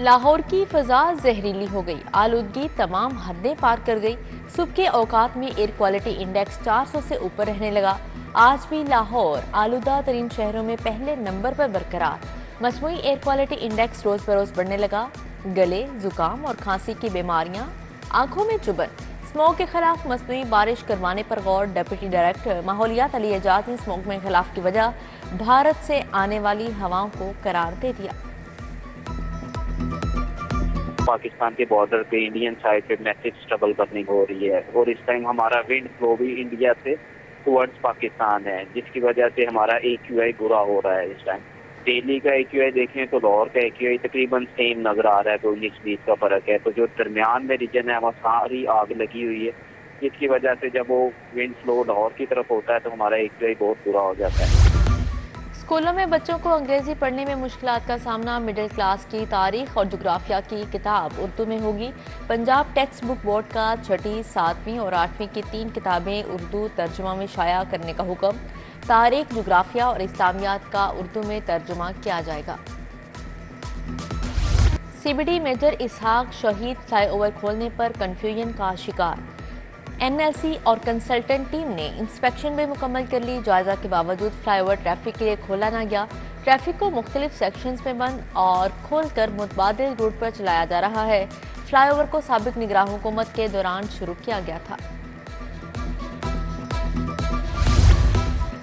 लाहौर की फजा जहरीली हो गई, आलूदगी तमाम हदें पार कर गई। सुबह के औकात में एयर क्वालिटी इंडेक्स 400 से ऊपर रहने लगा। आज भी लाहौर आलूदा तरीन शहरों में पहले नंबर पर बरकरार। मजमूई एयर क्वालिटी इंडेक्स रोज बरोज बढ़ने लगा। गले, जुकाम और खांसी की बीमारियां, आंखों में चुभन। स्मोक के खिलाफ मसनूई बारिश करवाने पर गौर। डिप्टी डायरेक्टर माहौलियात अली एजाज ने स्मोक में खिलाफ की वजह भारत से आने वाली हवाओं को करार दे दिया। पाकिस्तान के बॉर्डर पे इंडियन साइड पे मैसिव स्ट्रगल बर्निंग हो रही है और इस टाइम हमारा विंड फ्लो भी इंडिया से टुवर्ड्स पाकिस्तान है, जिसकी वजह से हमारा AQI बुरा हो रहा है। इस टाइम दिल्ली का AQI देखें तो लाहौर का AQI तकरीबन सेम नजर आ रहा है, तो 19-20 का फर्क है। तो जो दरमियान में रीजन है वहाँ सारी आग लगी हुई है, जिसकी वजह से जब वो विंड फ्लो लाहौर की तरफ होता है तो हमारा AQI बहुत बुरा हो जाता है। स्कूलों में बच्चों को अंग्रेजी पढ़ने में मुश्किलात का सामना। मिडिल क्लास की तारीख और जोग्राफिया की किताब उर्दू में होगी। पंजाब टेक्स्ट बुक बोर्ड का 6ठी, 7वीं और 8वीं की 3 किताबें उर्दू तर्जुमा में शाया करने का हुक्म। तारीख, जोग्राफिया और इस्लामियात का उर्दू में तर्जुमा किया जाएगा। CBD मेजर इसहाक शहीद फ्लाईओवर खोलने पर कंफ्यूजन का शिकार। NLC और कंसल्टेंट टीम ने इंस्पेक्शन भी मुकम्मल कर ली। जायजा के बावजूद फ्लाईओवर ट्रैफिक के लिए खोला ना गया। ट्रैफिक को मुख्तलिफ सेक्शंस में बंद और खोलकर मुतबादिल रूट पर चलाया जा रहा है। फ्लाईओवर को साबिक निगरान हुकूमत के दौरान शुरू किया गया था।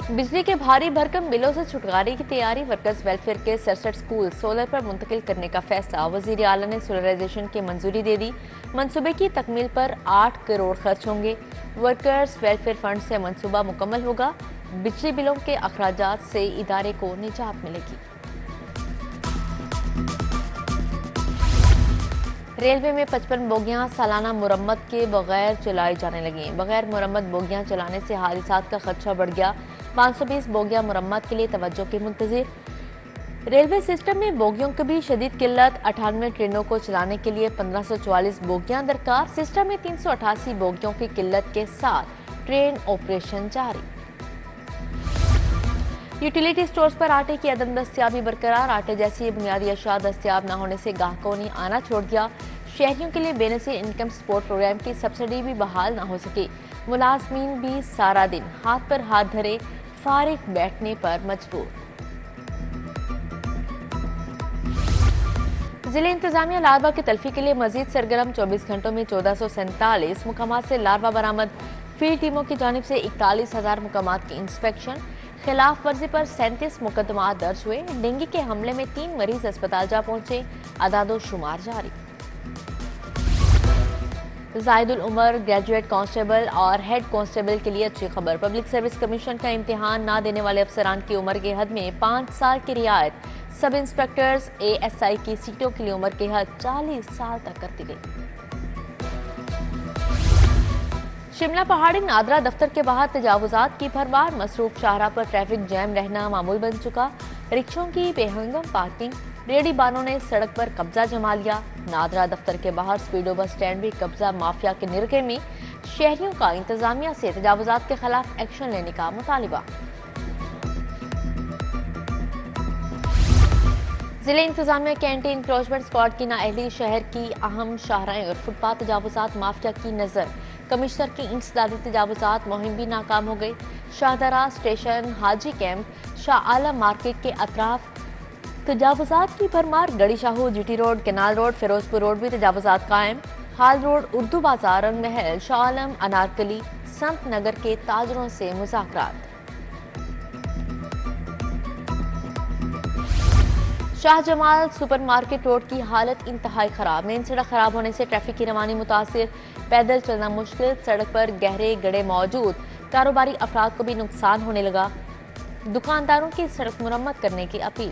बिजली के भारी भरकम बिलों से छुटकारे की तैयारी। वर्कर्स वेलफेयर के 67 स्कूल सोलर पर मुंतकिल करने का फैसला। वजीर आला ने सोलराइजेशन की मंजूरी दे दी। मंसूबे की तकमील पर 8 करोड़ खर्च होंगे। वर्कर्स वेलफेयर फंड से मंसूबा मुकम्मल होगा। बिजली बिलों के अखराजात से इदारे को निजात मिलेगी। रेलवे में 55 बोगियां सालाना मुरम्मत के बगैर चलाई जाने लगी। बगैर मुरम्मत बोगियां चलाने से हादसात का खदशा बढ़ गया। 520 बोगियां मुरम्मत के लिए तवज्जो की मुंतजिर। रेलवे सिस्टम में बोगियों की भी शदीद किल्लत। 98 ट्रेनों को चलाने के लिए 1544 बोगियां दरकार। सिस्टम में 388 बोगियों की किल्लत के साथ ट्रेन ऑपरेशन जारी। यूटिलिटी स्टोर्स पर आटे की अदम दस्तियाबी बरकरार। आटे जैसी बुनियादी अशिया दस्तियाब न होने से ग्राहकों ने आना छोड़ दिया। शहरियों के लिए बेनसीर इनकम सपोर्ट प्रोग्राम की सब्सिडी भी बहाल न हो सकी। मुलाजमीन भी सारा दिन हाथ पर हाथ धरे फारिग बैठने पर मजबूर। जिले इंतजामिया लार्वा की तल्फी के लिए मजीद सरगर्म। 24 घंटों में 1447 मुकामात से लार्वा बरामद। फील्ड टीमों की जानिब से 41,000 मुकामात की इंस्पेक्शन। खिलाफ वर्जी पर 37 मुकदमा दर्ज हुए। डेंगू के हमले में 3 मरीज अस्पताल जा पहुंचे। अदादो शुमार जारी। जाहिदुल उमर ग्रेजुएट कांस्टेबल और हेड कांस्टेबल के लिए अच्छी खबर। पब्लिक सर्विस कमीशन का इम्तिहान ना देने वाले अफसरान की उम्र की हद में 5 साल की रियायत। सब इंस्पेक्टर्स ASI की सीटों के लिए उम्र की हद 40 साल तक कर दी गई। शिमला पहाड़ी नादरा दफ्तर के बाहर तजावुजात की भरमार। मसरूफ शाहराह पर ट्रैफिक जैम रहना मामूल बन चुका। रिक्शों की बेहंगम पार्किंग। रेडी बानों ने सड़क पर कब्जा जमा लिया। नादरा दफ्तर के बाहर स्पीडो बस स्टैंड भी कब्जा माफिया के निरगे में। शहरियों का इंतजामिया से तजावुजात के खिलाफ एक्शन लेने का मुतालिबा। जिले इंतजामिया के एंटी इंक्रोचमेंट स्क्वाड की नाअहली शहर की अहम शाहराएं और फुटपाथ तजावुजात माफिया की नजर। कमिश्नर की इंसदादी तजावुजात मुहिम भी नाकाम हो गई। Shahdara station, Haji camp, Shah Alam market के अतराफ तजावुजात की भरमार। Garhi Shahu, GT road, canal road, Ferozepur road भी तजावुजात कायम। हाल रोड, उर्दू बाजार, रंग महल, शाह आलम, अनारकली, संत नगर के ताजरों से मुज़ाकरात। शाहजमाल सुपरमार्केट रोड की हालत इंतहाई खराब। मेन सड़क खराब होने से ट्रैफिक की रवानी मुतासिर। पैदल चलना मुश्किल। सड़क पर गहरे गड्ढे मौजूद। कारोबारी अफराद को भी नुकसान होने लगा। दुकानदारों की सड़क मुरम्मत करने की अपील।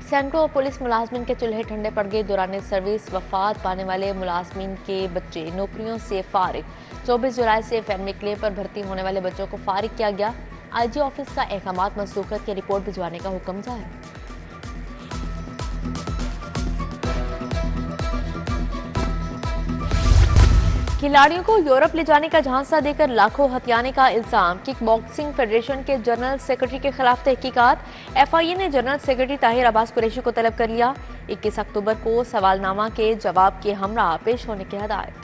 सैकड़ों पुलिस मुलाजमिन के चूल्हे ठंडे पड़ गए। दौरान सर्विस वफात पाने वाले मुलाजमिन के बच्चे नौकरियों से फारिग। 24 जुलाई से फैमिली क्लेम पर भर्ती होने वाले बच्चों को फारिग किया गया। IG ऑफिस का अहकामात मंसूखत की रिपोर्ट भिजवाने का हुक्म जारी। खिलाड़ियों को यूरोप ले जाने का झांसा देकर लाखों हथियाने का इल्जाम। किक बॉक्सिंग फेडरेशन के जनरल सेक्रेटरी के खिलाफ तहकीकात। एफआईए ने जनरल सेक्रेटरी ताहिर अब्बास कुरैशी को तलब कर लिया। 21 अक्टूबर को सवालनामा के जवाब के हमरा पेश होने की हदायत।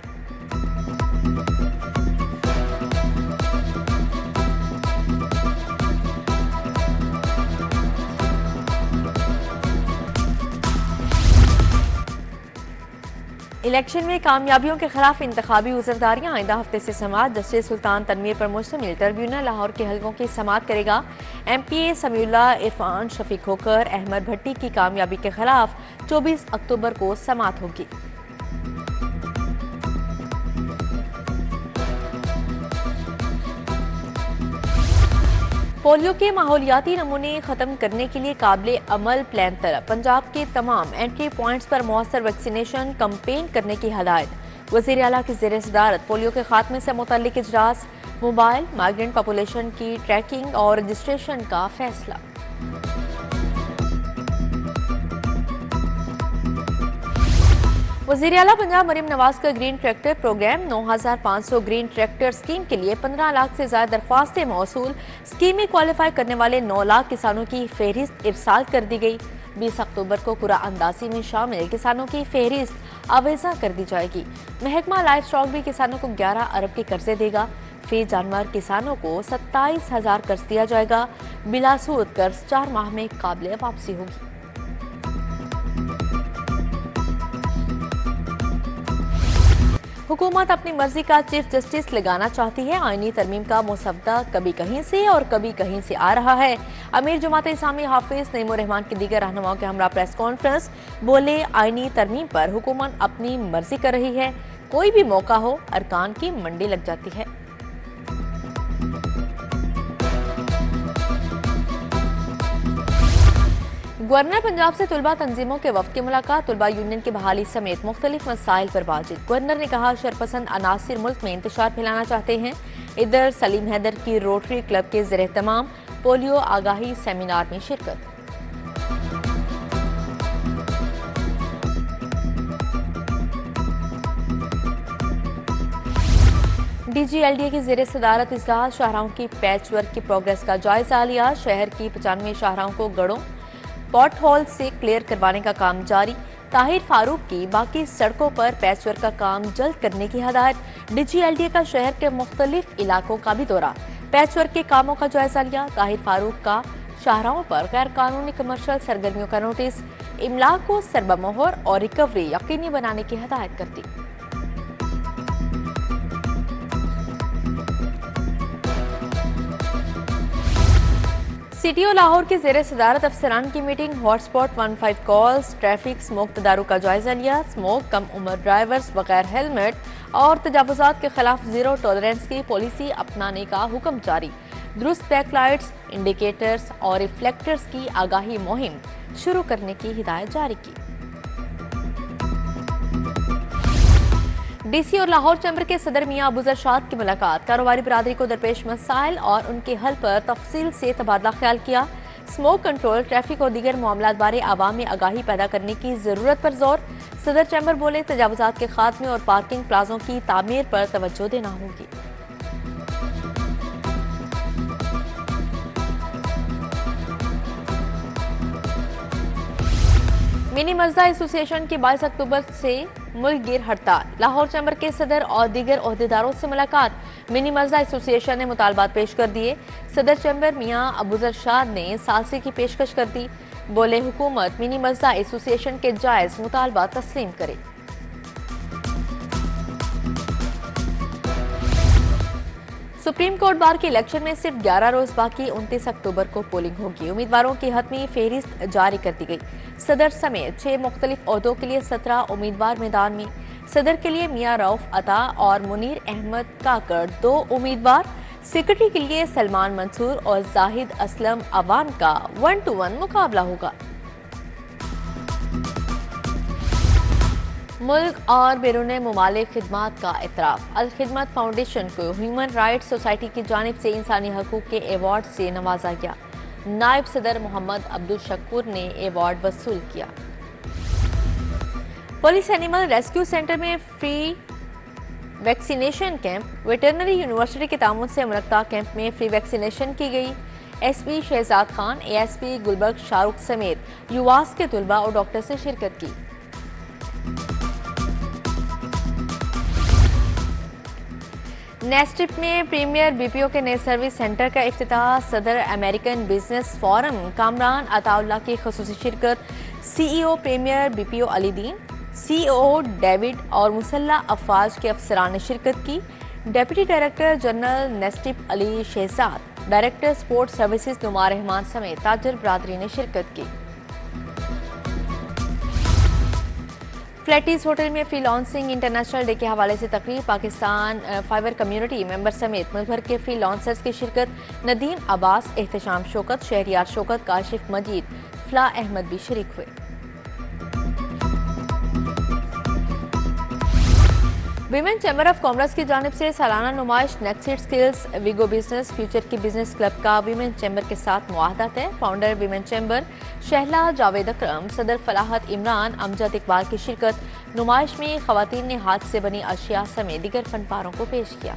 इलेक्शन में कामयाबियों के खिलाफ इंतखाबी उजरदारियां आइंदा हफ्ते से समात। जस्टिस सुल्तान तनवीर पर मुश्तमिल ट्रिब्यूनल लाहौर के हलकों की समात करेगा। एमपीए समीउल्लाह इरफान शफीक होकर अहमद भट्टी की कामयाबी के खिलाफ 24 अक्टूबर को समात होगी। पोलियो के माहौलियाती नमूने खत्म करने के लिए काबिल अमल प्लान तलब। पंजाब के तमाम एंट्री पॉइंट्स पर मौसर वैक्सीनेशन कैंपेन करने की हदायत। वज़ीर आला की ज़ेर सदारत पोलियो के खात्मे से मुतल्लिक इजलास। मोबाइल माइग्रेंट पॉपुलेशन की ट्रैकिंग और रजिस्ट्रेशन का फैसला। वज़ीर आला पंजाब मरीम नवाज का green tractor programme. 9500 green tractor scheme के लिए 15 लाख से ज्यादा दरख्वास्तें मौसूल। स्कीम में क्वालिफाई करने वाले 9 लाख किसानों की फहरिस्त इरसाल कर दी गई। 20 अक्टूबर को कुरा अंदाजी में शामिल किसानों की फहरिस्त आवेजा कर दी जाएगी। महकमा लाइफ स्टॉक भी किसानों को 11 अरब के कर्जे देगा। फी जानवर किसानों को 27,000 कर्ज दिया जाएगा। बिलासूद कर्ज 4 माह में काबिल वापसी होगी। हुकूमत अपनी मर्जी का चीफ जस्टिस लगाना चाहती है। आईनी तरमीम का मुसव्वदा कभी कहीं से और कभी कहीं से आ रहा है। अमीर जमात इस्लामी हाफिज नईमुर रहमान के दीगर रहनुमाओं के हमरा प्रेस कॉन्फ्रेंस। बोले, आईनी तरमीम पर हुकूमत अपनी मर्जी कर रही है। कोई भी मौका हो अरकान की मंडी लग जाती है। गवर्नर पंजाब से तुलबा तंजीमों के वफ्द की मुलाकात। तुलबा यूनियन की बहाली समेत मुख्तलिफ मसाइल पर बातचीत। गवर्नर ने कहा, शरपसंद अनासिर मुल्क में इंतशार फैलाना चाहते हैं। इधर सलीम हैदर की रोटरी क्लब के ज़ेर एहतमाम पोलियो आगाही सेमिनार में शिरकत। DGLDA की ज़ेर सदारत इजलास। शाहराहों की पैच वर्क की प्रोग्रेस का जायजा लिया। शहर की 95 शाहराहों को गड़ों पॉट होल से क्लियर करवाने का काम जारी। ताहिर फारूक की बाकी सड़कों पर पैचवर्क का काम जल्द करने की हदायत। DGLDA का शहर के मुख्तलिफ इलाकों का भी दौरा। पैचवर्क के कामों का जायजा लिया। ताहिर फारूक का शाहराहों पर गैर कानूनी कमर्शियल सरगर्मियों का नोटिस। इमला को सरबमोहर और रिकवरी यकीनी बनाने की हदायत कर दी। CTO लाहौर के ज़ेर सदारत अफसरान की meeting. Hotspot 15 calls, traffic smoke तदारुक का जायजा लिया। स्मोक, कम उम्र ड्राइवर्स, बगैर हेलमेट और तजावुजात के खिलाफ जीरो टॉलरेंस की पॉलिसी अपनाने का हुक्म जारी। दुरुस्त बैकलाइट्स, इंडिकेटर्स और रिफ्लेक्टर्स की आगाही मुहिम शुरू करने की हिदायत जारी की। DC और लाहौर चैम्बर के सदर मियां अबूजर शाद की मुलाकात। कारोबारी बरादरी को दरपेश मसाइल और उनके हल पर तफसील से तबादला ख्याल किया। स्मोक कंट्रोल, ट्रैफिक और दीगर मामलात बारे आवाम में आगाही पैदा करने की जरूरत पर जोर। सदर चैम्बर बोले, तजावुजात के खात्मे और पार्किंग प्लाजों की तामीर पर तवज्जो देना होगी। मिनी मजदा एसोसिएशन की 22 अक्टूबर से मुल्क गिर हड़ताल। लाहौर चैम्बर के सदर और दीगर ओहदेदारों से मुलाकात। मिनी मजदा एसोसिएशन ने मुतालबात पेश कर दिए। सदर चैम्बर मियां अबूजर शाद ने सालसी की पेशकश कर दी। बोले, हुकूमत मिनी मजदा एसोसिएशन के जायज मुतालबात तस्लीम करे। सुप्रीम कोर्ट बार के इलेक्शन में सिर्फ 11 रोज बाकी। 29 अक्टूबर को पोलिंग होगी। उम्मीदवारों की हतमी फहरिस्त जारी कर दी गई। सदर समेत 6 मुख्तलिफ ओहदों के लिए 17 उम्मीदवार मैदान में। सदर के लिए मियां रऊफ अता और मुनीर अहमद काकड़ 2 उम्मीदवार। सेक्रेटरी के लिए सलमान मंसूर और जाहिद असलम अवान का 1-to-1 मुकाबला होगा। मुल्क और बैरून मुमालिक खिदमात का इतराफ। अल खिदमत फाउंडेशन को ह्यूमन राइट्स सोसाइटी की जानिब से इंसानी हकूक के एवार्ड से नवाजा गया। नायब सदर मोहम्मद अब्दुल शकूर ने एवार्ड वसूल किया। पुलिस एनिमल रेस्क्यू सेंटर में free vaccination camp veterinary university के तामुन से मुनक्का कैंप में फ्री वैक्सीनेशन की गई। एसपी शहजाद खान, एएसपी गुलबर्ग शाहरुख समेत युवास के तुलबा और डॉक्टर से शिरकत की। नेस्टिप में प्रीमियर बीपीओ के नए सर्विस सेंटर का इफ्तिताह, सदर American business forum Kamran Ataullah की खुसूसी शिरकत, CEO premier BPO Alideen, CEO David और मुसल्ला अफवाज के अफसरान ने शिरकत की। डिप्टी डायरेक्टर जनरल नेस्टिप Ali Shahzad, director sports services नुमा रहमान समेत ताजर बरादरी ने शिरकत की। फ्लैटीज होटल में फ्री लॉन्सिंग इंटरनेशनल डे के हवाले से तकरीब, पाकिस्तान फाइबर कम्युनिटी मेंबर समेत मुल्क भर के फ्री लॉन्सर्स की शिरकत, नदीम अब्बास, एहतशाम शौकत, शहरियार शौकत, काशिफ मजीद, फलाह अहमद भी शरीक हुए। विमेन चैम्बर ऑफ कॉमर्स की जानिब से सालाना नुमाइश नेक्सिट स्किल्स विगो बिजनेस फ्यूचर की बिजनेस क्लब का विमेन चैम्बर के साथ मुआहदा है। Founder women chamber Shahla Javed Akram, सदर फलाहत इमरान, अमजद इकबाल की शिरकत। नुमाइश में खवातीन ने हाथ से बनी अशिया समेत दीगर फनपारों को पेश किया।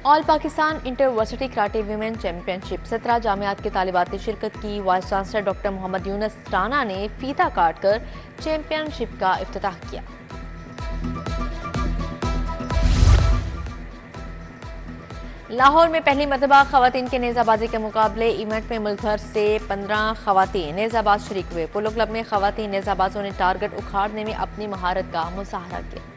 All Pakistan interversity karate women championship 17 जामियात के तालिबात ने शिरकत की। Vice chancellor doctor Mohammad Yunus Rana ने फीता काट कर चैंपियनशिप का इफ्तिताह किया। लाहौर में पहली मरतबा खवातीन के नेजाबाजी के मुकाबले इवेंट में मुल्क भर से 15 खवातीन नेजाबाज शरीक हुए। पोलो क्लब में खवातीन नेजाबाजों ने टारगेट उखाड़ने में अपनी महारत का मुजाहरा किया।